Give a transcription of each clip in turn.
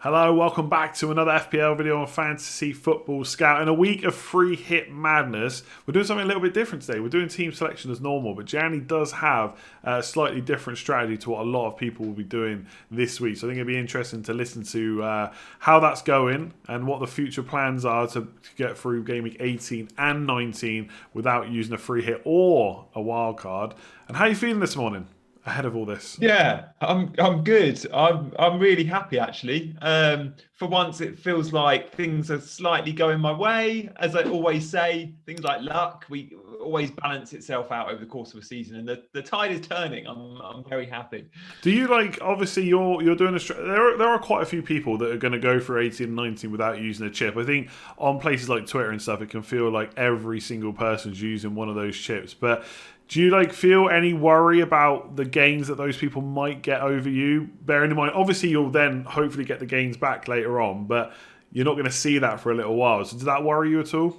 Hello, welcome back to another FPL video on Fantasy Football Scout. In a week of free hit madness, we're doing something a little bit different today. We're doing team selection as normal, but Gianni does have a slightly different strategy to what a lot of people will be doing this week. So I think it'd be interesting to listen to how that's going and what the future plans are to get through Gameweek 18 and 19 without using a free hit or a wild card. And how are you feeling this morning ahead of all this? Yeah, I'm good. I'm really happy actually. For once, it feels like things are slightly going my way. As I always say, things like luck, we always balance itself out over the course of a season, and the tide is turning. I'm very happy. Do you like? Obviously, you're doing there are quite a few people that are going to go for 18 and 19 without using a chip. I think on places like Twitter and stuff, it can feel like every single person's using one of those chips. But do you feel any worry about the gains that those people might get over you? Bearing in mind, obviously, you'll then hopefully get the gains back later on, but you're not going to see that for a little while. So does that worry you at all?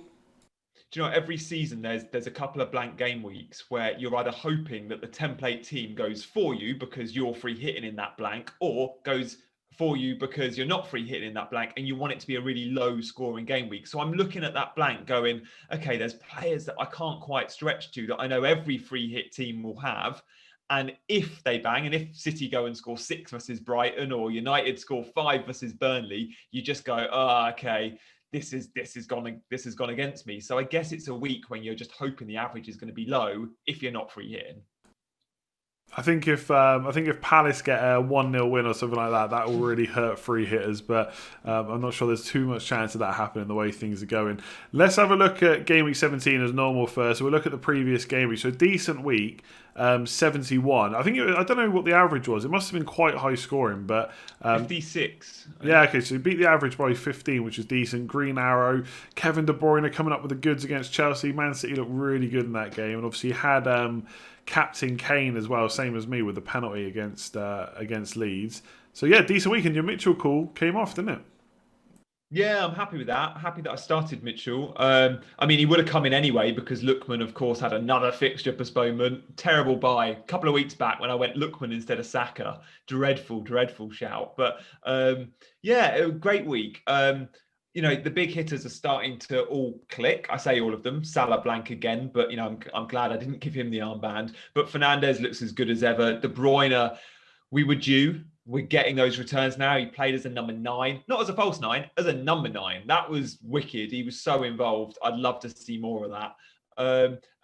Do you know, every season there's a couple of blank game weeks where you're either hoping that the template team goes for you because you're free hitting in that blank, or goes for you because you're not free hitting in that blank and you want it to be a really low scoring game week. So I'm looking at that blank going, okay, there's players that I can't quite stretch to that I know every free hit team will have. And if they bang, and if City go and score 6 versus Brighton, or United score 5 versus Burnley, you just go, oh, okay, this has gone against me. So I guess it's a week when you're just hoping the average is going to be low if you're not free hitting. I think if Palace get a 1-0 win or something like that, that will really hurt free hitters. But I'm not sure there's too much chance of that happening the way things are going. Let's have a look at Game Week 17 as normal first. We'll look at the previous game week. So a decent week, 71. I don't know what the average was. It must have been quite high scoring, but 56. yeah, okay. So he beat the average by 15, which is decent. Green arrow. Kevin De Bruyne coming up with the goods against Chelsea. Man City looked really good in that game, and obviously he had Captain Kane as well, same as me with the penalty against Leeds. So yeah, decent weekend. Your Mitchell call came off, didn't it? Yeah, I'm happy with that. Happy that I started Mitchell. I mean, he would have come in anyway because Lookman, of course, had another fixture postponement. Terrible buy a couple of weeks back when I went Lookman instead of Saka. Dreadful shout. But yeah, a great week. The big hitters are starting to all click. I say all of them. Salah blank again, but I'm glad I didn't give him the armband. But Fernandez looks as good as ever. De Bruyne, we were due. We're getting those returns now. He played as a number 9, not as a false 9, as a number 9. That was wicked. He was so involved. I'd love to see more of that.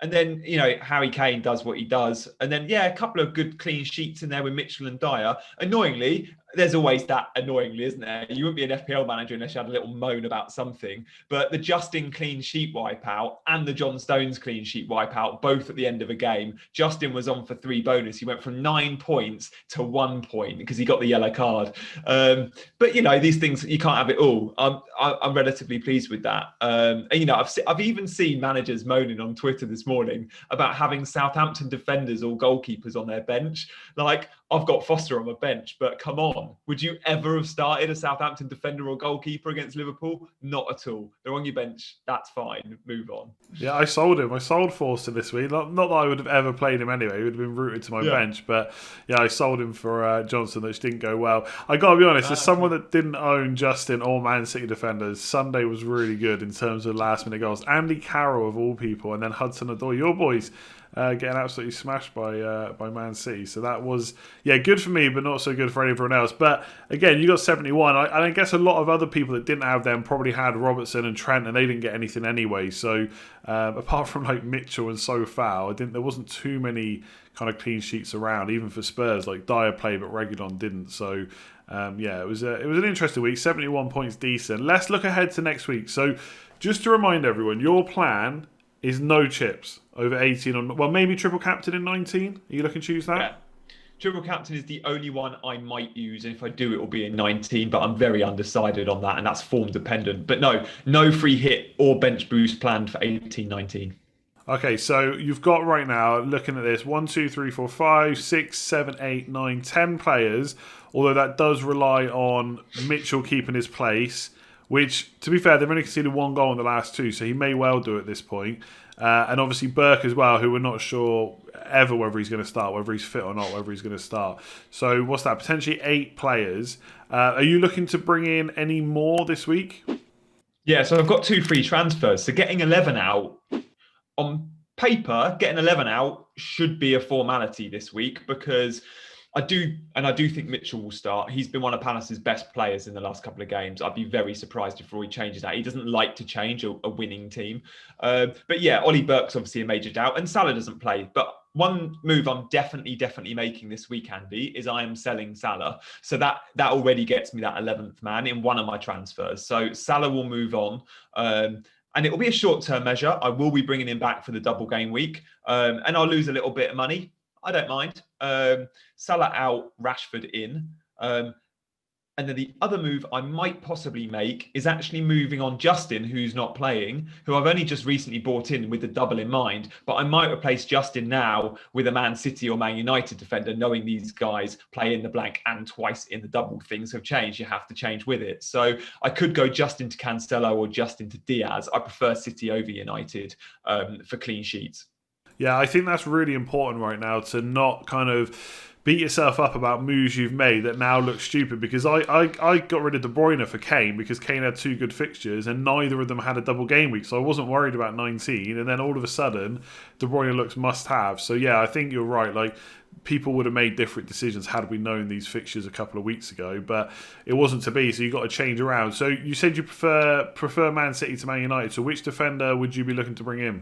And then, Harry Kane does what he does. And then, yeah, a couple of good clean sheets in there with Mitchell and Dyer. Annoyingly, there's always that annoyingly, isn't there? You wouldn't be an FPL manager unless you had a little moan about something. But the Justin clean sheet wipeout and the John Stones clean sheet wipeout, both at the end of a game. Justin was on for 3 bonus. He went from 9 points to 1 point because he got the yellow card. But these things, you can't have it all. I'm relatively pleased with that. And I've even seen managers moaning on Twitter this morning about having Southampton defenders or goalkeepers on their bench. Like, I've got Foster on my bench, but come on. Would you ever have started a Southampton defender or goalkeeper against Liverpool? Not at all. They're on your bench. That's fine. Move on. Yeah, I sold him. I sold Forster this week. Not that I would have ever played him anyway. He would have been rooted to my bench. But yeah, I sold him for Johnson, which didn't go well. I got to be honest, as someone that didn't own Justin or Man City defenders, Sunday was really good in terms of last-minute goals. Andy Carroll, of all people, and then Hudson-Odoi, your boys, getting absolutely smashed by Man City. So that was, good for me, but not so good for everyone else. But again, you got 71. I guess a lot of other people that didn't have them probably had Robertson and Trent, and they didn't get anything anyway. So apart from Mitchell and Sofao, there wasn't too many kind of clean sheets around, even for Spurs. Like Dyer played, but Reguilon didn't. So it was an interesting week. 71 points, decent. Let's look ahead to next week. So just to remind everyone, your plan is no chips over 18 on, well, maybe triple captain in 19. Are you looking to choose that? Yeah. Triple captain is the only one I might use, and if I do, it will be in 19, but I'm very undecided on that, and that's form dependent. But no free hit or bench boost planned for 18, 19. Okay, so you've got right now, looking at this, 1, 2, 3, 4, 5, 6, 7, 8, 9, 10 players, although that does rely on Mitchell keeping his place, which, to be fair, they've only conceded 1 goal in the last 2, so he may well do at this point. and obviously Burke as well, who we're not sure ever whether he's going to start, whether he's fit or not, whether he's going to start. So what's that? Potentially 8 players. Are you looking to bring in any more this week? Yeah, so I've got 2 free transfers. So getting 11 out on paper, getting 11 out should be a formality this week because I do think Mitchell will start. He's been one of Palace's best players in the last couple of games. I'd be very surprised if Roy changes that. He doesn't like to change a winning team. But yeah, Ollie Burke's obviously a major doubt, and Salah doesn't play. But one move I'm definitely making this week, Andy, is I am selling Salah. So that already gets me that 11th man in one of my transfers. So Salah will move on. And it will be a short-term measure. I will be bringing him back for the double game week. And I'll lose a little bit of money. I don't mind. Salah out, Rashford in. And then the other move I might possibly make is actually moving on Justin, who's not playing, who I've only just recently bought in with the double in mind. But I might replace Justin now with a Man City or Man United defender, knowing these guys play in the blank and twice in the double. Things have changed. You have to change with it. So I could go Justin to Cancelo or Justin to Diaz. I prefer City over United for clean sheets. Yeah, I think that's really important right now to not kind of beat yourself up about moves you've made that now look stupid, because I got rid of De Bruyne for Kane because Kane had 2 good fixtures and neither of them had a double game week, so I wasn't worried about 19, and then all of a sudden De Bruyne looks must have. So yeah, I think you're right, like people would have made different decisions had we known these fixtures a couple of weeks ago, but it wasn't to be, so you got to change around. So you said you prefer Man City to Man United, so which defender would you be looking to bring in?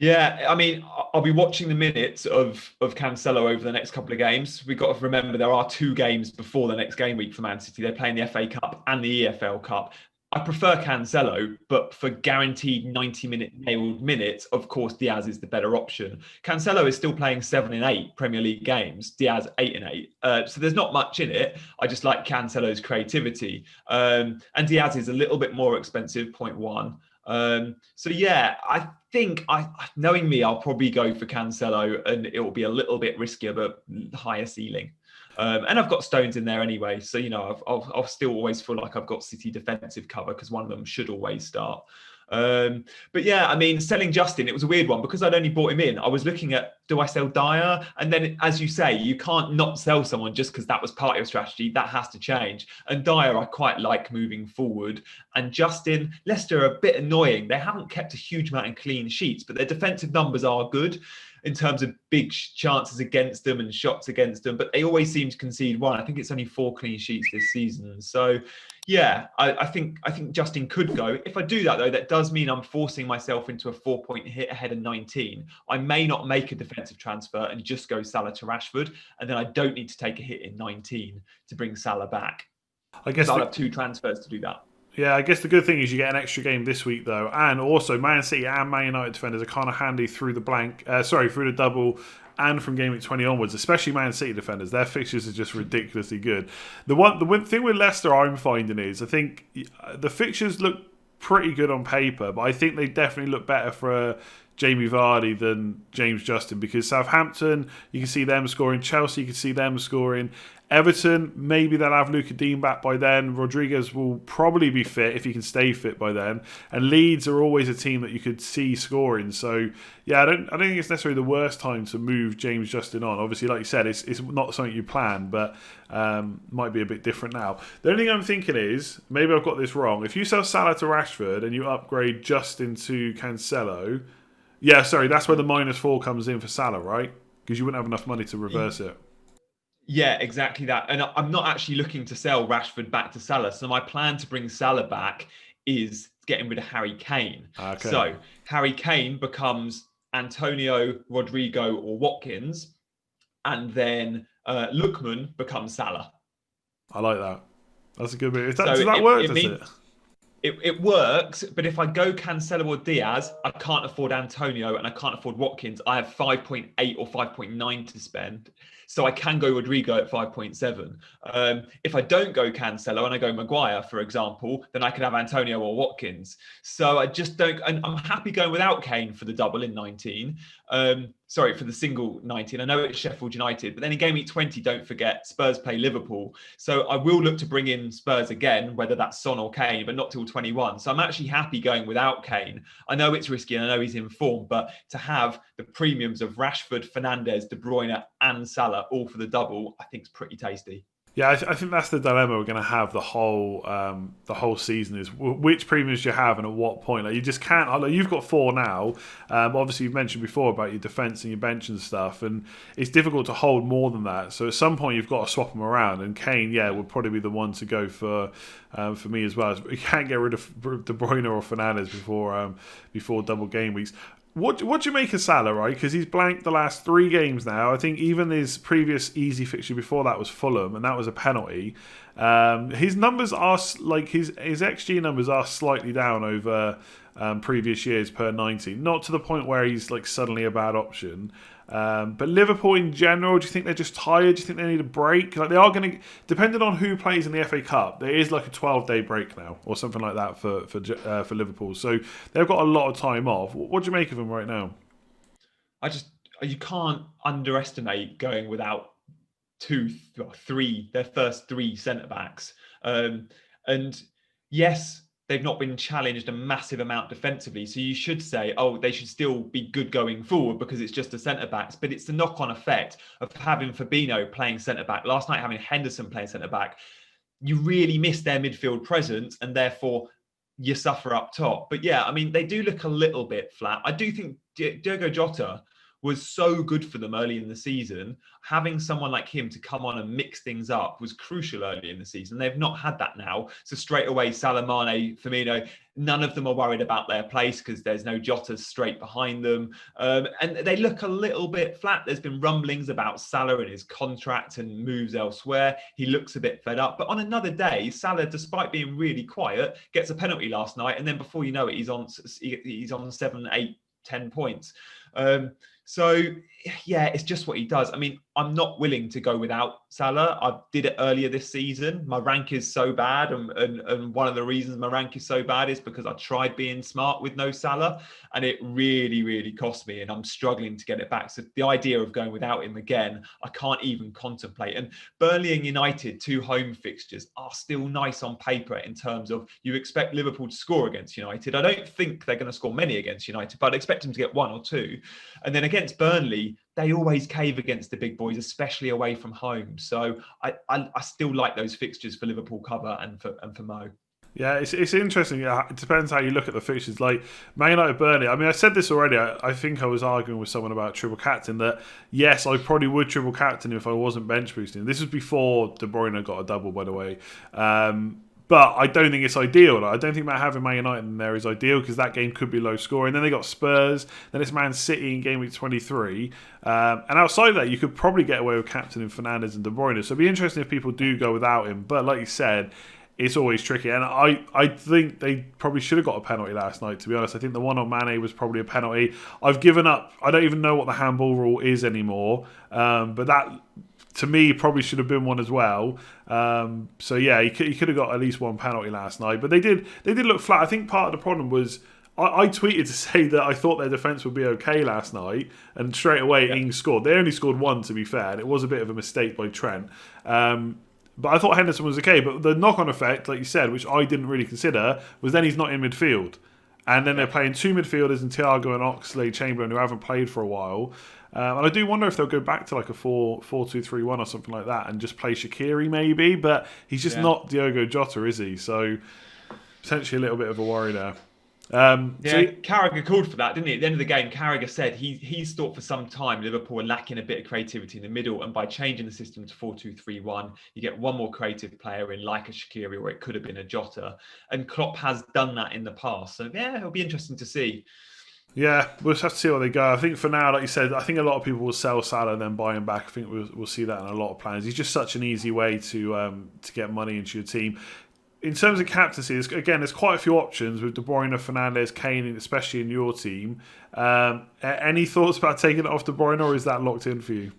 Yeah, I mean, I'll be watching the minutes of Cancelo over the next couple of games. We've got to remember there are 2 games before the next game week for Man City. They're playing the FA Cup and the EFL Cup. I prefer Cancelo, but for guaranteed 90-minute nailed minutes, of course, Diaz is the better option. Cancelo is still playing 7 in 8 Premier League games. Diaz 8 in 8. So there's not much in it. I just like Cancelo's creativity. And Diaz is a little bit more expensive, 0.1. So yeah, I think knowing me, I'll probably go for Cancelo, and it will be a little bit riskier, but higher ceiling. And I've got Stones in there anyway, so I'll still always feel like I've got City defensive cover because one of them should always start. But yeah, I mean, selling Justin, it was a weird one because I'd only bought him in. I was looking at, do I sell Dyer? And then, as you say, you can't not sell someone just because that was part of your strategy. That has to change. And Dyer, I quite like moving forward. And Justin, Leicester are a bit annoying. They haven't kept a huge amount of clean sheets, but their defensive numbers are good in terms of big chances against them and shots against them, but they always seem to concede 1. I think it's only 4 clean sheets this season. So yeah, I think Justin could go. If I do that though, that does mean I'm forcing myself into a 4-point hit ahead of 19. I may not make a defensive transfer and just go Salah to Rashford, and then I don't need to take a hit in 19 to bring Salah back. I guess I'll have 2 transfers to do that. Yeah, I guess the good thing is you get an extra game this week though, and also Man City and Man United defenders are kind of handy through the double, and from game week 20 onwards, especially Man City defenders. Their fixtures are just ridiculously good. The one thing with Leicester I'm finding is I think the fixtures look pretty good on paper, but I think they definitely look better for Jamie Vardy than James Justin, because Southampton, you can see them scoring. Chelsea, you can see them scoring. Everton, maybe they'll have Luka Dean back by then. Rodriguez will probably be fit if he can stay fit by then. And Leeds are always a team that you could see scoring. So yeah, I don't think it's necessarily the worst time to move James Justin on. Obviously, like you said, it's not something you planned, but might be a bit different now. The only thing I'm thinking is, maybe I've got this wrong. If you sell Salah to Rashford and you upgrade Justin to Cancelo, yeah, sorry, that's where the -4 comes in for Salah, right? Because you wouldn't have enough money to reverse it. Yeah, exactly that. And I'm not actually looking to sell Rashford back to Salah. So my plan to bring Salah back is getting rid of Harry Kane. Okay. So Harry Kane becomes Antonio, Rodrigo, or Watkins, and then Lookman becomes Salah. I like that. That's a good move. Does that work? It works, but if I go Cancelo or Diaz, I can't afford Antonio and I can't afford Watkins. I have 5.8 or 5.9 to spend. So I can go Rodrigo at 5.7. If I don't go Cancelo and I go Maguire, for example, then I could have Antonio or Watkins. So I just don't, and I'm happy going without Kane for the double in 19. Sorry, for the single 90. And I know it's Sheffield United, but then in game week 20, don't forget, Spurs play Liverpool. So I will look to bring in Spurs again, whether that's Son or Kane, but not till 21. So I'm actually happy going without Kane. I know it's risky and I know he's in form, but to have the premiums of Rashford, Fernandes, De Bruyne, and Salah all for the double, I think is pretty tasty. Yeah, I think that's the dilemma we're going to have the whole season is which premiums you have and at what point. Like you just can't. Like you've got four now. Obviously, you've mentioned before about your defence and your bench and stuff, and it's difficult to hold more than that. So at some point, you've got to swap them around. And Kane, would probably be the one to go for me as well. You can't get rid of De Bruyne or Fernandes before double game weeks. What do you make of Salah, right? Because he's blanked the last three games now. I think even his previous easy fixture before that was Fulham, and that was a penalty. His numbers are like his XG numbers are slightly down over previous years per 90. Not to the point where he's like suddenly a bad option. But Liverpool in general, do you think they're just tired? Do you think they need a break? Like they are going to, depending on who plays in the FA Cup, there is like a 12-day break now or something like that for Liverpool. So they've got a lot of time off. What do you make of them right now? You can't underestimate going without their first three centre backs. And yes, they've not been challenged a massive amount defensively. So you should say, oh, they should still be good going forward because it's just the centre-backs. But it's the knock-on effect of having Fabinho playing centre-back. Last night, having Henderson playing centre-back. You really miss their midfield presence and therefore you suffer up top. But yeah, I mean, they do look a little bit flat. I do think Diogo Jota was so good for them early in the season. Having someone like him to come on and mix things up was crucial early in the season. They've not had that now. So straight away, Salah, Mane, Firmino, none of them are worried about their place because there's no Jotas straight behind them. And they look a little bit flat. There's been rumblings about Salah and his contract and moves elsewhere. He looks a bit fed up. But on another day, Salah, despite being really quiet, gets a penalty last night. And then before you know it, he's on 7, 8, 10 points. So, yeah, it's just what he does. I mean, I'm not willing to go without Salah. I did it earlier this season. My rank is so bad. And one of the reasons my rank is so bad is because I tried being smart with no Salah. And it really, really cost me. And I'm struggling to get it back. So the idea of going without him again, I can't even contemplate. And Burnley and United, two home fixtures, are still nice on paper in terms of you expect Liverpool to score against United. I don't think they're going to score many against United, but I'd expect them to get one or two. And then against Burnley, they always cave against the big boys, especially away from home. So I still like those fixtures for Liverpool cover and for Mo. Yeah, it's interesting. It depends how you look at the fixtures. Like Man United, Burnley. I mean, I said this already. I think I was arguing with someone about triple captain that yes, I probably would triple captain if I wasn't bench boosting. This was before De Bruyne got a double, by the way. But I don't think it's ideal. I don't think having Man United in there is ideal because that game could be low scoring. Then they got Spurs. Then it's Man City in game week 23. And outside of that, you could probably get away with captaining Fernandes and De Bruyne. So it'd be interesting if people do go without him. But like you said, it's always tricky. And I think they probably should have got a penalty last night, to be honest. I think the one on Mane was probably a penalty. I've given up. I don't even know what the handball rule is anymore. But that, to me, probably should have been one as well. So yeah, he could have got at least one penalty last night. But they did look flat. I think part of the problem was I tweeted to say that I thought their defence would be okay last night, and straight away Ings scored. They only scored one, to be fair, and it was a bit of a mistake by Trent. But I thought Henderson was okay. But the knock-on effect, like you said, which I didn't really consider, was then he's not in midfield. And then they're playing two midfielders in Thiago and Oxlade-Chamberlain who haven't played for a while. And I do wonder if they'll go back to like a 4-2-3-1 or something like that and just play Shaqiri maybe. But he's just not Diogo Jota, is he? So potentially a little bit of a worry there. Carragher called for that, didn't he? At the end of the game, Carragher said he's thought for some time Liverpool were lacking a bit of creativity in the middle, and by changing the system to 4-2-3-1, you get one more creative player in, like a Shaqiri, or it could have been a Jota. And Klopp has done that in the past. So yeah, it'll be interesting to see. Yeah, we'll just have to see where they go. I think for now, like you said, I think a lot of people will sell Salah and then buy him back. I think we'll see that in a lot of plans. He's just such an easy way to get money into your team. In terms of captaincy, there's quite a few options with De Bruyne, Fernandes, Kane, especially in your team. Any thoughts about taking it off De Bruyne, or is that locked in for you?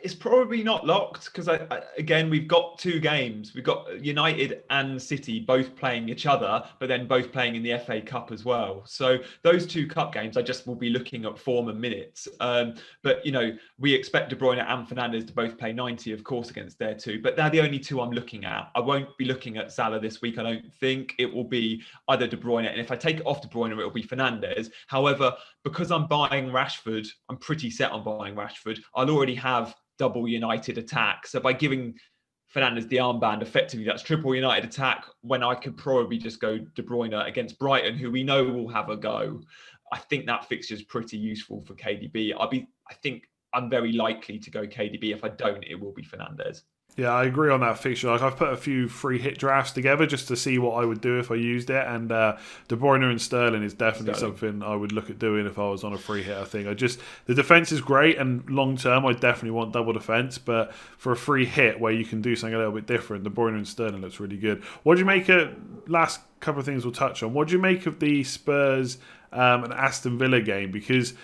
It's probably not locked because again, we've got two games. We've got United and City both playing each other, but then both playing in the FA Cup as well. So those two cup games, I just will be looking at form and minutes. But we expect De Bruyne and Fernandes to both play 90, of course, against their two. But they're the only two I'm looking at. I won't be looking at Salah this week. I don't think it will be either De Bruyne, and if I take it off De Bruyne, it will be Fernandes. However, because I'm buying Rashford, I'm pretty set on buying Rashford. I'll already have double United attack. So by giving Fernandes the armband, effectively that's triple United attack when I could probably just go De Bruyne against Brighton, who we know will have a go. I think that fixture is pretty useful for KDB. I think I'm very likely to go KDB. If I don't, it will be Fernandes. Yeah, I agree on that fixture. Like I've put a few free hit drafts together just to see what I would do if I used it, and De Bruyne and Sterling is definitely something I would look at doing if I was on a free hit. I think the defense is great, and long term I definitely want double defense. But for a free hit where you can do something a little bit different, De Bruyne and Sterling looks really good. What do you make of last couple of things we'll touch on? What do you make of the Spurs and Aston Villa game? Because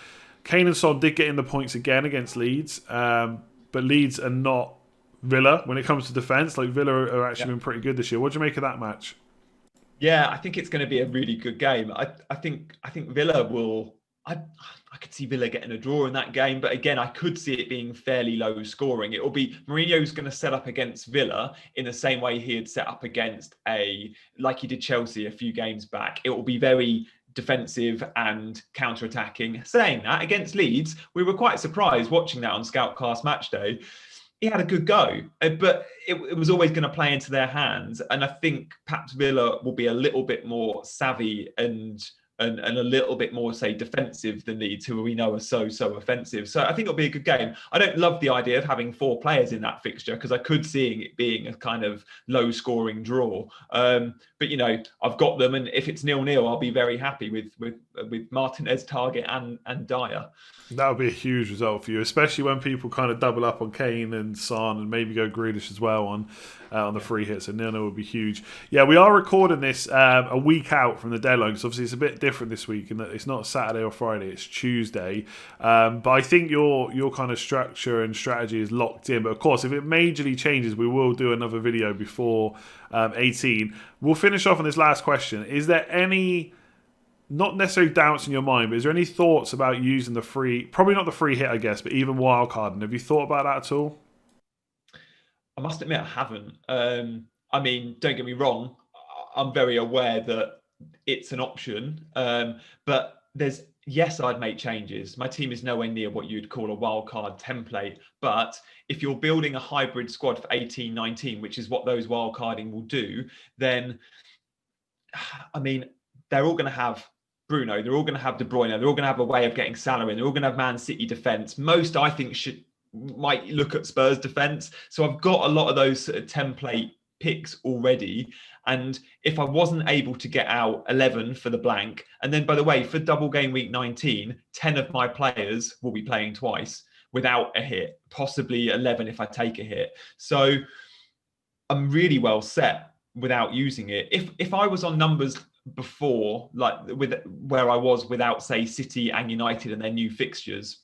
Kane and Son did get in the points again against Leeds, but Leeds are not Villa when it comes to defence. Like Villa are actually been pretty good this year. What do you make of that match? Yeah, I think it's going to be a really good game. I think Villa will. I could see Villa getting a draw in that game, but again, I could see it being fairly low scoring. It will be Mourinho's going to set up against Villa in the same way he had set up against like he did Chelsea a few games back. It will be very defensive and counter-attacking. Saying that, against Leeds, we were quite surprised watching that on Scoutcast Match Day. He had a good go, but it was always going to play into their hands. And I think perhaps Villa will be a little bit more savvy and a little bit more, say, defensive than Leeds, who we know are so offensive. So I think it'll be a good game. I don't love the idea of having 4 players in that fixture because I could see it being a kind of low-scoring draw. But I've got them, and if it's 0-0, I'll be very happy with Martinez, Target, and Dyer. That would be a huge result for you, especially when people kind of double up on Kane and Son and maybe go Grealish as well on the free hits. So 0-0 would be huge. Yeah, we are recording this a week out from the deadline because obviously it's a bit different this week in that it's not Saturday or Friday, it's Tuesday. But I think your kind of structure and strategy is locked in. But of course, if it majorly changes, we will do another video before 18. We'll finish off on this last question. Is there any, not necessarily doubts in your mind, but is there any thoughts about using the free, probably not the free hit, I guess, but even wildcarding? Have you thought about that at all? I must admit I haven't. I mean, don't get me wrong. I'm very aware that it's an option, but yes, I'd make changes. My team is nowhere near what you'd call a wildcard template, but if you're building a hybrid squad for 18-19, which is what those wildcarding will do, then, I mean, they're all going to have Bruno, they're all going to have De Bruyne, they're all going to have a way of getting Salah in, they're all going to have Man City defence. Most, I think, might look at Spurs defence. So I've got a lot of those sort of template picks already. And if I wasn't able to get out 11 for the blank, and then, by the way, for double game week 19, 10 of my players will be playing twice without a hit, possibly 11 if I take a hit. So I'm really well set without using it. If I was on numbers before, like where I was without, say, City and United and their new fixtures,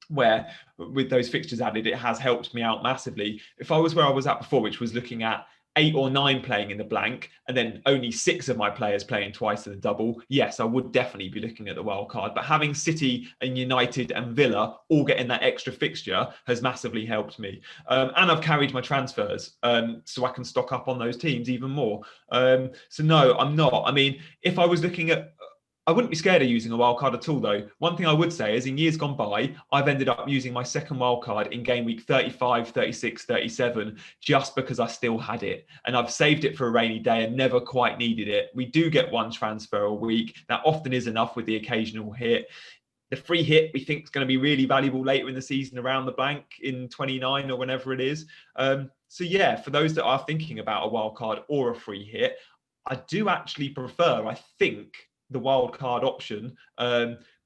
where with those fixtures added, it has helped me out massively. If I was where I was at before, which was looking at 8 or 9 playing in the blank, and then only 6 of my players playing twice in the double, yes, I would definitely be looking at the wild card. But having City and United and Villa all getting that extra fixture has massively helped me. And I've carried my transfers, so I can stock up on those teams even more. So no, I'm not. I mean, if I was looking at, I wouldn't be scared of using a wildcard at all, though. One thing I would say is in years gone by, I've ended up using my second wildcard in game week 35, 36, 37, just because I still had it. And I've saved it for a rainy day and never quite needed it. We do get one transfer a week. That often is enough with the occasional hit. The free hit we think is going to be really valuable later in the season around the blank in 29 or whenever it is. So yeah, for those that are thinking about a wildcard or a free hit, I do actually prefer, I think, the wild card option,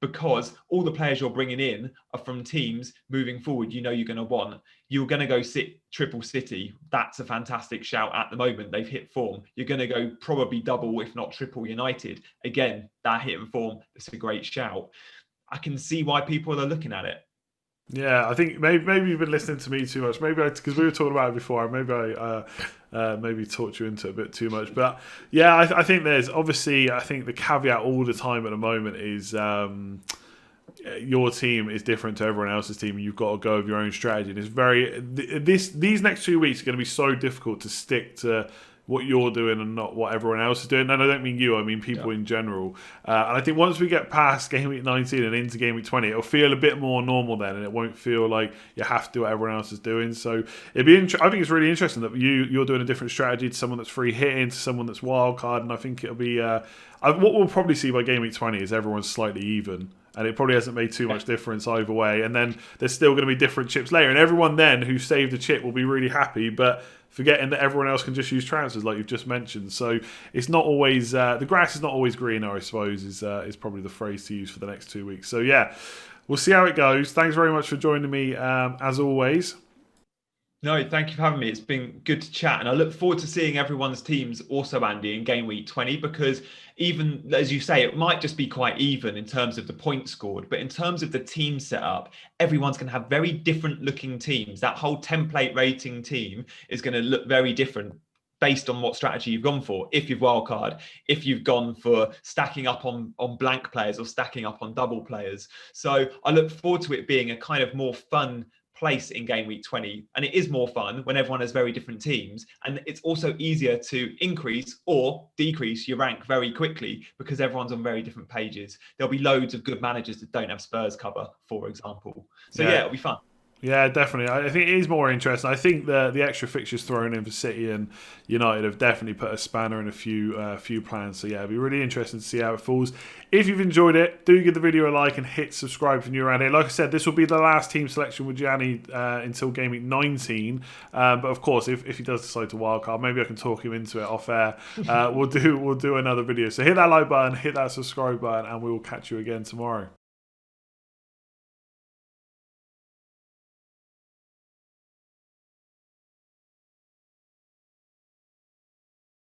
because all the players you're bringing in are from teams moving forward you're going to want. You're going to go triple City. That's a fantastic shout at the moment. They've hit form. You're going to go probably double, if not triple United. Again, that hit in form. It's a great shout. I can see why people are looking at it. Yeah, I think maybe you've been listening to me too much. Maybe because we were talking about it before. Maybe I maybe talked you into it a bit too much. But yeah, I think there's obviously I think the caveat all the time at the moment is. Your team is different to everyone else's team, and you've got to go with your own strategy. And it's these next 2 weeks are going to be so difficult to stick to what you're doing and not what everyone else is doing. And I don't mean you, I mean people in general. And I think once we get past game week 19 and into game week 20, it'll feel a bit more normal then, and it won't feel like you have to do what everyone else is doing. So it'd be. I think it's really interesting that you're doing a different strategy to someone that's free hitting, to someone that's wild card, and I think it'll be. What we'll probably see by game week 20 is everyone's slightly even. And it probably hasn't made too much difference either way. And then there's still going to be different chips later. And everyone then who saved a chip will be really happy, but forgetting that everyone else can just use transfers like you've just mentioned. So it's not always, the grass is not always greener, I suppose, is probably the phrase to use for the next 2 weeks. So yeah, we'll see how it goes. Thanks very much for joining me as always. No, thank you for having me. It's been good to chat. And I look forward to seeing everyone's teams also, Andy, in game week 20, because even as you say, it might just be quite even in terms of the points scored. But in terms of the team setup, everyone's going to have very different looking teams. That whole template rating team is going to look very different based on what strategy you've gone for. If you've wildcard, if you've gone for stacking up on blank players or stacking up on double players. So I look forward to it being a kind of more fun place in game week 20, and it is more fun when everyone has very different teams, and it's also easier to increase or decrease your rank very quickly because everyone's on very different pages. There'll be loads of good managers that don't have Spurs cover, for example. So yeah, it'll be fun. Yeah, definitely. I think it is more interesting. I think the extra fixtures thrown in for City and United have definitely put a spanner in a few plans. So yeah, it'll be really interesting to see how it falls. If you've enjoyed it, do give the video a like and hit subscribe if you're new around here. Like I said, this will be the last team selection with Gianni until game week 19. But of course, if he does decide to wildcard, maybe I can talk him into it off air. We'll do another video. So hit that like button, hit that subscribe button, and we will catch you again tomorrow.